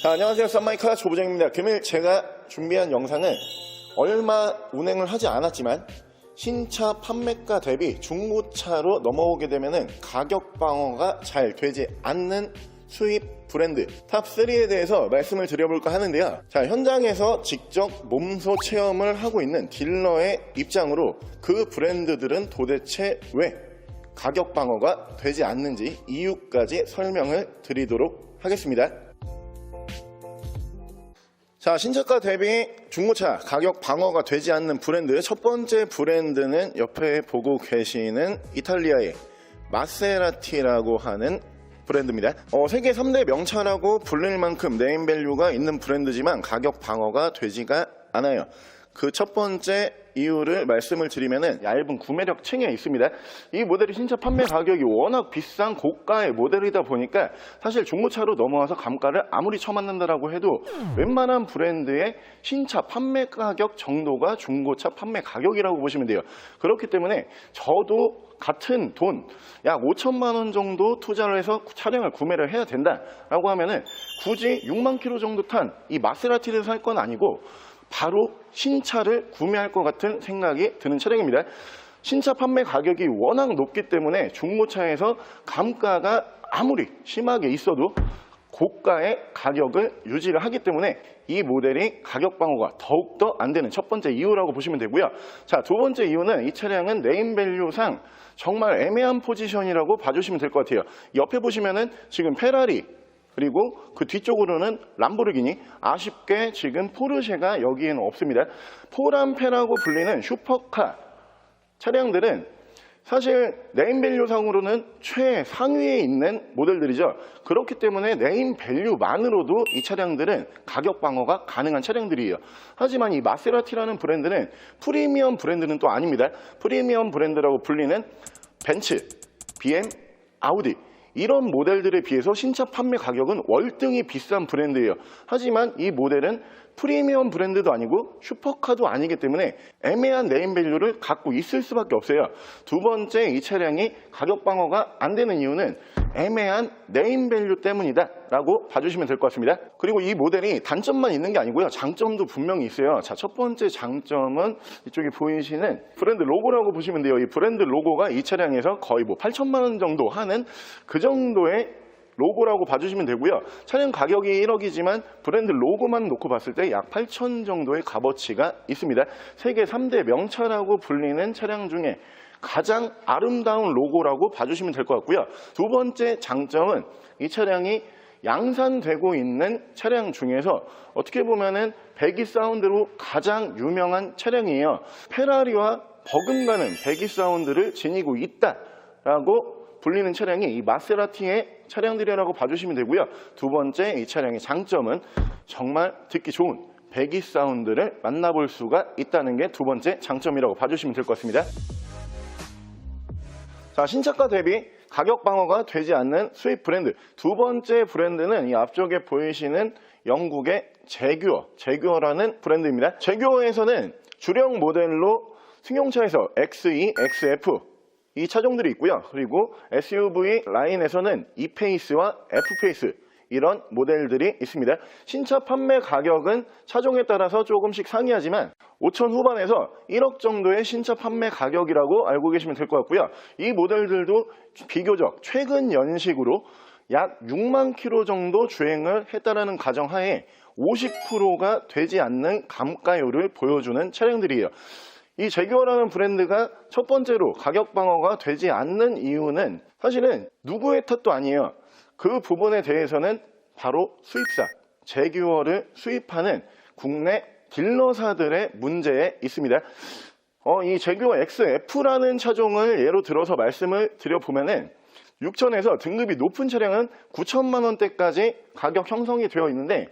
자, 안녕하세요. 썬마이카 조부장입니다. 금일 제가 준비한 영상은 얼마 운행을 하지 않았지만 신차 판매가 대비 중고차로 넘어오게 되면 가격 방어가 잘 되지 않는 수입 브랜드 탑3에 대해서 말씀을 드려볼까 하는데요. 자, 현장에서 직접 몸소 체험을 하고 있는 딜러의 입장으로 그 브랜드들은 도대체 왜 가격 방어가 되지 않는지 이유까지 설명을 드리도록 하겠습니다. 자, 신차가 대비 중고차 가격 방어가 되지 않는 브랜드, 첫 번째 브랜드는 옆에 보고 계시는 이탈리아의 마세라티라고 하는 브랜드입니다. 세계 3대 명차라고 불릴 만큼 네임밸류가 있는 브랜드지만 가격 방어가 되지가 않아요. 그 첫 번째 이유를 말씀을 드리면은 얇은 구매력층에 있습니다. 이 모델이 신차 판매 가격이 워낙 비싼 고가의 모델이다 보니까 사실 중고차로 넘어와서 감가를 아무리 쳐맞는다라고 해도 웬만한 브랜드의 신차 판매 가격 정도가 중고차 판매 가격이라고 보시면 돼요. 그렇기 때문에 저도 같은 돈 약 5천만 원 정도 투자를 해서 차량을 구매를 해야 된다라고 하면은 굳이 6만 킬로 정도 탄 이 마세라티를 살 건 아니고 바로 신차를 구매할 것 같은 생각이 드는 차량입니다. 신차 판매 가격이 워낙 높기 때문에 중고차에서 감가가 아무리 심하게 있어도 고가의 가격을 유지를 하기 때문에 이 모델이 가격 방어가 더욱더 안 되는 첫 번째 이유라고 보시면 되고요. 자, 두 번째 이유는 이 차량은 네임밸류상 정말 애매한 포지션이라고 봐주시면 될 것 같아요. 옆에 보시면은 지금 페라리, 그리고 그 뒤쪽으로는 람보르기니, 아쉽게 지금 포르쉐가 여기에는 없습니다. 포람페라고 불리는 슈퍼카 차량들은 사실 네임밸류상으로는 최상위에 있는 모델들이죠. 그렇기 때문에 네임밸류만으로도 이 차량들은 가격 방어가 가능한 차량들이에요. 하지만 이 마세라티라는 브랜드는 프리미엄 브랜드는 또 아닙니다. 프리미엄 브랜드라고 불리는 벤츠, BM, 아우디 이런 모델들에 비해서 신차 판매 가격은 월등히 비싼 브랜드예요. 하지만 이 모델은 프리미엄 브랜드도 아니고 슈퍼카도 아니기 때문에 애매한 네임밸류를 갖고 있을 수밖에 없어요. 두 번째, 이 차량이 가격 방어가 안 되는 이유는 애매한 네임밸류 때문이다 라고 봐주시면 될 것 같습니다. 그리고 이 모델이 단점만 있는 게 아니고요, 장점도 분명히 있어요. 자, 첫 번째 장점은 이쪽에 보이시는 브랜드 로고라고 보시면 돼요. 이 브랜드 로고가 이 차량에서 거의 8천만 원 정도 하는 그 정도의 로고라고 봐주시면 되고요. 차량 가격이 1억이지만 브랜드 로고만 놓고 봤을 때 약 8천 정도의 값어치가 있습니다. 세계 3대 명차라고 불리는 차량 중에 가장 아름다운 로고라고 봐주시면 될 것 같고요. 두 번째 장점은 이 차량이 양산되고 있는 차량 중에서 어떻게 보면은 배기 사운드로 가장 유명한 차량이에요. 페라리와 버금가는 배기 사운드를 지니고 있다라고 불리는 차량이 이 마세라티의 차량들이라고 봐주시면 되고요. 두 번째, 이 차량의 장점은 정말 듣기 좋은 배기 사운드를 만나볼 수가 있다는 게 두 번째 장점이라고 봐주시면 될 것 같습니다. 자, 신차가 대비 가격 방어가 되지 않는 수입 브랜드. 두 번째 브랜드는 이 앞쪽에 보이시는 영국의 제규어라는 브랜드입니다. 제규어에서는 주력 모델로 승용차에서 XE, XF 이 차종들이 있고요. 그리고 SUV 라인에서는 E페이스와 F페이스 이런 모델들이 있습니다. 신차 판매 가격은 차종에 따라서 조금씩 상이하지만 5천 후반에서 1억 정도의 신차 판매 가격이라고 알고 계시면 될 것 같고요. 이 모델들도 비교적 최근 연식으로 약 6만 킬로 정도 주행을 했다라는 가정하에 50%가 되지 않는 감가율을 보여주는 차량들이에요. 이 제규어라는 브랜드가 첫 번째로 가격 방어가 되지 않는 이유는 사실은 누구의 탓도 아니에요. 그 부분에 대해서는 바로 수입사, 제규어를 수입하는 국내 딜러사들의 문제에 있습니다. 이 제규어 XF라는 차종을 예로 들어서 말씀을 드려보면은 6천에서 등급이 높은 차량은 9천만 원대까지 가격 형성이 되어 있는데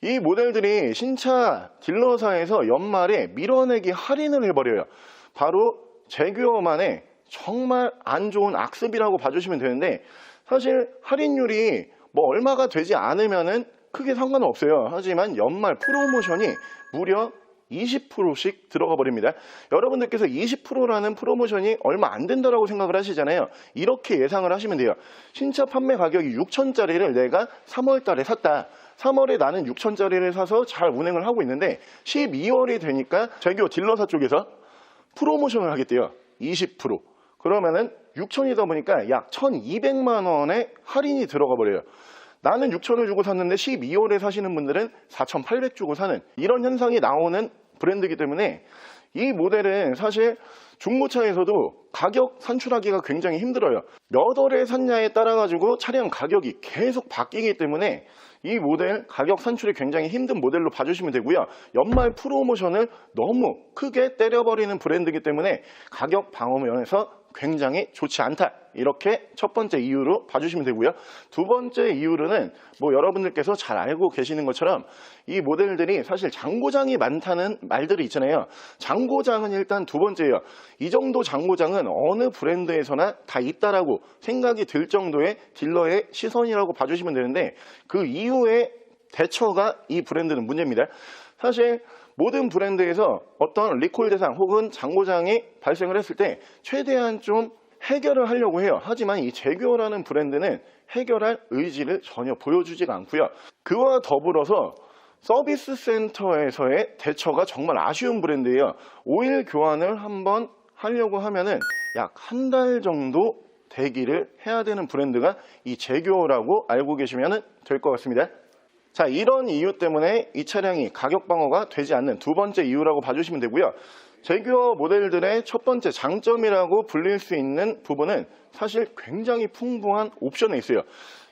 이 모델들이 신차 딜러사에서 연말에 밀어내기 할인을 해버려요. 바로 제규어만의 정말 안 좋은 악습이라고 봐주시면 되는데 사실 할인율이 얼마가 되지 않으면은 크게 상관은 없어요. 하지만 연말 프로모션이 무려 20%씩 들어가 버립니다. 여러분들께서 20%라는 프로모션이 얼마 안 된다라고 생각을 하시잖아요. 이렇게 예상을 하시면 돼요. 신차 판매 가격이 6천짜리를 내가 3월 달에 샀다. 3월에 나는 6천짜리를 사서 잘 운행을 하고 있는데 12월이 되니까 제규어 딜러사 쪽에서 프로모션을 하겠대요. 20%. 그러면은 6천이다 보니까 약 1,200만 원의 할인이 들어가 버려요. 나는 6천을 주고 샀는데 12월에 사시는 분들은 4,800 주고 사는 이런 현상이 나오는 브랜드이기 때문에 이 모델은 사실 중고차에서도 가격 산출하기가 굉장히 힘들어요. 몇 월에 샀냐에 따라 가지고 차량 가격이 계속 바뀌기 때문에 이 모델 가격 산출이 굉장히 힘든 모델로 봐주시면 되고요. 연말 프로모션을 너무 크게 때려버리는 브랜드이기 때문에 가격 방어 면에서 굉장히 좋지 않다. 이렇게 첫 번째 이유로 봐주시면 되고요. 두 번째 이유로는 뭐 여러분들께서 잘 알고 계시는 것처럼 이 모델들이 사실 장고장이 많다는 말들이 있잖아요. 장고장은 일단 두 번째예요. 이 정도 장고장은 어느 브랜드에서나 다 있다라고 생각이 들 정도의 딜러의 시선이라고 봐주시면 되는데 그 이후에 대처가 이 브랜드는 문제입니다. 사실 모든 브랜드에서 어떤 리콜 대상 혹은 장고장이 발생을 했을 때 최대한 좀 해결을 하려고 해요. 하지만 이 제규어라는 브랜드는 해결할 의지를 전혀 보여주지가 않고요. 그와 더불어서 서비스 센터에서의 대처가 정말 아쉬운 브랜드예요. 오일 교환을 한번 하려고 하면은 약 한 달 정도 대기를 해야 되는 브랜드가 이 제규어라고 알고 계시면 될 것 같습니다. 자, 이런 이유 때문에 이 차량이 가격 방어가 되지 않는 두 번째 이유라고 봐주시면 되고요. 제규어 모델들의 첫 번째 장점이라고 불릴 수 있는 부분은 사실 굉장히 풍부한 옵션에 있어요.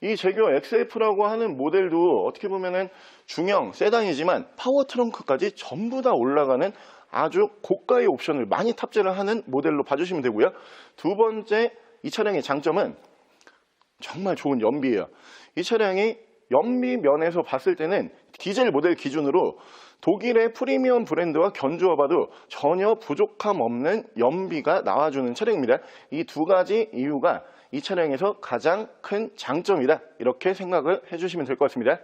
이 제규어 XF라고 하는 모델도 어떻게 보면은 중형 세단이지만 파워 트렁크까지 전부 다 올라가는 아주 고가의 옵션을 많이 탑재를 하는 모델로 봐주시면 되고요. 두 번째 이 차량의 장점은 정말 좋은 연비예요. 이 차량이 연비 면에서 봤을 때는 디젤 모델 기준으로 독일의 프리미엄 브랜드와 견주어 봐도 전혀 부족함 없는 연비가 나와주는 차량입니다. 이 두 가지 이유가 이 차량에서 가장 큰 장점이다. 이렇게 생각을 해주시면 될 것 같습니다.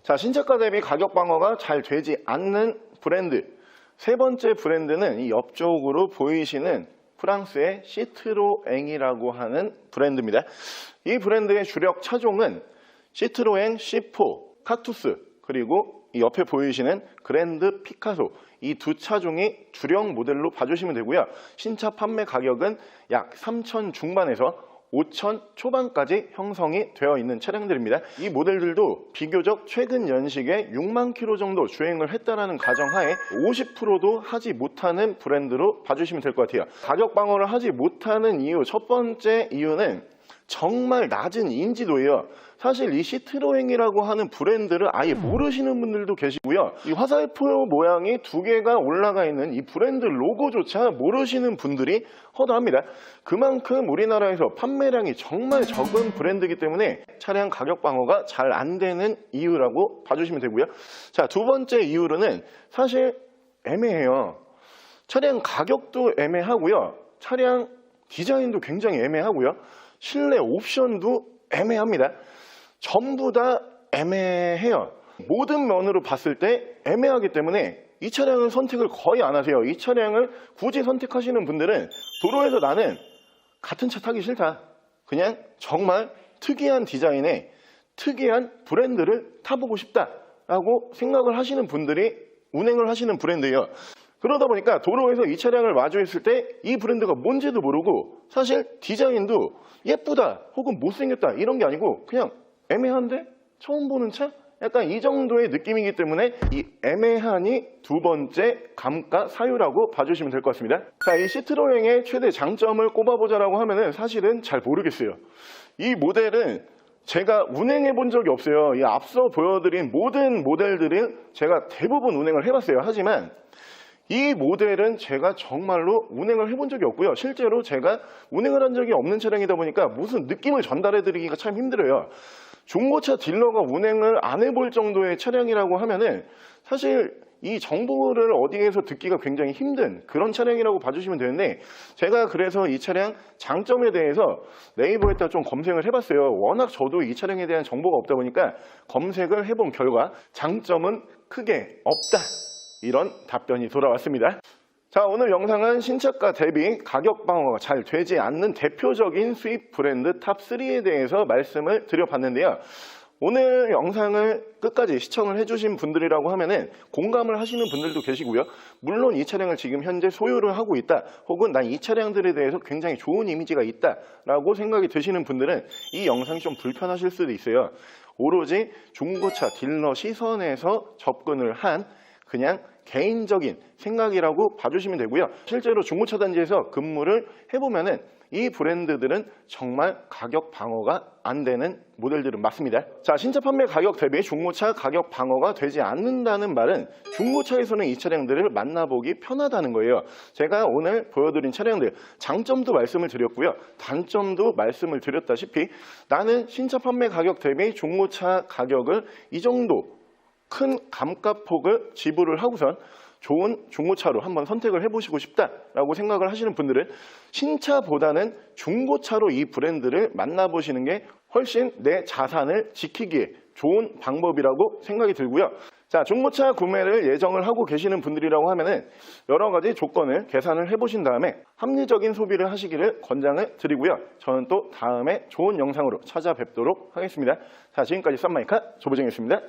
자, 신차가 대비 가격 방어가 잘 되지 않는 브랜드. 세 번째 브랜드는 이 옆쪽으로 보이시는 프랑스의 시트로엥이라고 하는 브랜드입니다. 이 브랜드의 주력 차종은 시트로엥 C4, 카투스, 그리고 이 옆에 보이시는 그랜드 피카소, 이 두 차종이 주력 모델로 봐주시면 되고요. 신차 판매 가격은 약 3천 중반에서 5천 초반까지 형성이 되어 있는 차량들입니다. 이 모델들도 비교적 최근 연식에 6만 킬로 정도 주행을 했다는 가정하에 50%도 하지 못하는 브랜드로 봐주시면 될 것 같아요. 가격 방어를 하지 못하는 이유, 첫 번째 이유는 정말 낮은 인지도예요. 사실 이 시트로엥이라고 하는 브랜드를 아예 모르시는 분들도 계시고요. 이 화살표 모양이 두 개가 올라가 있는 이 브랜드 로고조차 모르시는 분들이 허다합니다. 그만큼 우리나라에서 판매량이 정말 적은 브랜드이기 때문에 차량 가격 방어가 잘 안 되는 이유라고 봐주시면 되고요. 자, 두 번째 이유로는 사실 애매해요. 차량 가격도 애매하고요. 차량 디자인도 굉장히 애매하고요. 실내 옵션도 애매합니다. 전부 다 애매해요. 모든 면으로 봤을 때 애매하기 때문에 이 차량은 선택을 거의 안 하세요. 이 차량을 굳이 선택하시는 분들은 도로에서 나는 같은 차 타기 싫다. 그냥 정말 특이한 디자인의 특이한 브랜드를 타보고 싶다라고 생각을 하시는 분들이 운행을 하시는 브랜드예요. 그러다 보니까 도로에서 이 차량을 마주했을 때 이 브랜드가 뭔지도 모르고 사실 디자인도 예쁘다 혹은 못생겼다 이런 게 아니고 그냥 애매한데? 처음 보는 차? 약간 이 정도의 느낌이기 때문에 이 애매한이 두 번째 감가사유라고 봐주시면 될 것 같습니다. 자, 이 시트로엥의 최대 장점을 꼽아보자라고 하면은 사실은 잘 모르겠어요. 이 모델은 제가 운행해 본 적이 없어요. 이 앞서 보여드린 모든 모델들은 제가 대부분 운행을 해봤어요. 하지만 이 모델은 제가 정말로 운행을 해본 적이 없고요. 실제로 제가 운행을 한 적이 없는 차량이다 보니까 무슨 느낌을 전달해 드리기가 참 힘들어요. 중고차 딜러가 운행을 안 해볼 정도의 차량이라고 하면은 사실 이 정보를 어디에서 듣기가 굉장히 힘든 그런 차량이라고 봐주시면 되는데 제가 그래서 이 차량 장점에 대해서 네이버에다 좀 검색을 해봤어요. 워낙 저도 이 차량에 대한 정보가 없다 보니까 검색을 해본 결과 장점은 크게 없다. 이런 답변이 돌아왔습니다. 자, 오늘 영상은 신차가 대비 가격 방어가 잘 되지 않는 대표적인 수입 브랜드 탑3에 대해서 말씀을 드려봤는데요. 오늘 영상을 끝까지 시청을 해주신 분들이라고 하면은 공감을 하시는 분들도 계시고요. 물론 이 차량을 지금 현재 소유를 하고 있다, 혹은 난 이 차량들에 대해서 굉장히 좋은 이미지가 있다라고 생각이 드시는 분들은 이 영상이 좀 불편하실 수도 있어요. 오로지 중고차 딜러 시선에서 접근을 한 그냥 개인적인 생각이라고 봐주시면 되고요. 실제로 중고차 단지에서 근무를 해보면은 이 브랜드들은 정말 가격 방어가 안 되는 모델들은 맞습니다. 자, 신차 판매 가격 대비 중고차 가격 방어가 되지 않는다는 말은 중고차에서는 이 차량들을 만나보기 편하다는 거예요. 제가 오늘 보여드린 차량들 장점도 말씀을 드렸고요, 단점도 말씀을 드렸다시피 나는 신차 판매 가격 대비 중고차 가격을 이 정도 큰 감가폭을 지불을 하고선 좋은 중고차로 한번 선택을 해보시고 싶다라고 생각을 하시는 분들은 신차보다는 중고차로 이 브랜드를 만나보시는 게 훨씬 내 자산을 지키기에 좋은 방법이라고 생각이 들고요. 자, 중고차 구매를 예정을 하고 계시는 분들이라고 하면은 여러 가지 조건을 계산을 해보신 다음에 합리적인 소비를 하시기를 권장을 드리고요. 저는 또 다음에 좋은 영상으로 찾아뵙도록 하겠습니다. 자, 지금까지 썸마이카 조보정이었습니다.